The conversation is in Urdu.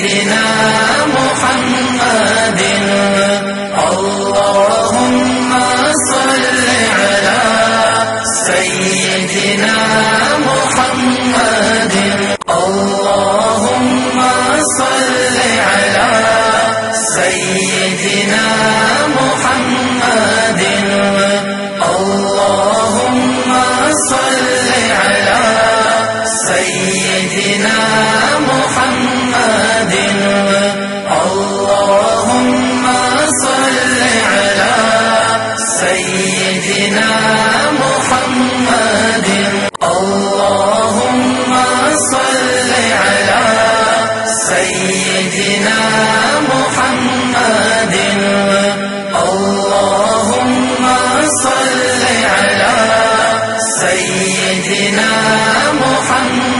سيدنا محمد اللهم صل على سيدنا محمد اللهم صل على سيدنا محمد اللهم صل على سيدنا محمد اللهم صل على سيدنا محمد اللهم صل على سيدنا محمد اللهم صل على سيدنا محمد